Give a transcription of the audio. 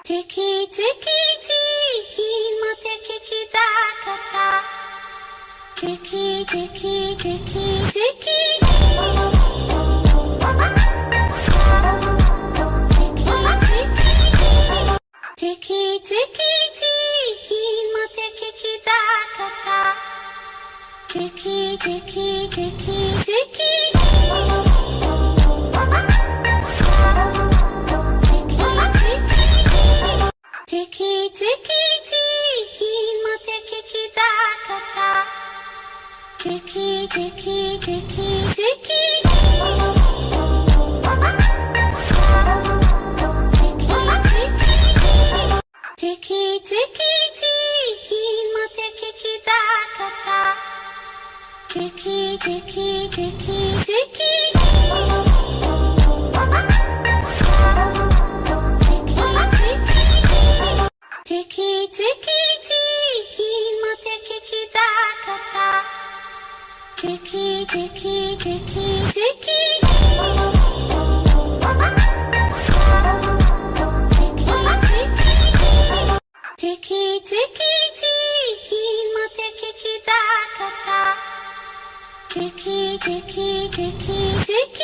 チキチキチキもテキキだからチキチキチキチキチキチキチキチキもテキキだからチキチキチキチキチキチキチキもテキキだからチキチキチキチキチキチキチキチキもテキキだからチキチキチキチキチキチキチキもテキキだからチキチキチキチキチキチキチキもテキキだからチキチキチキチキ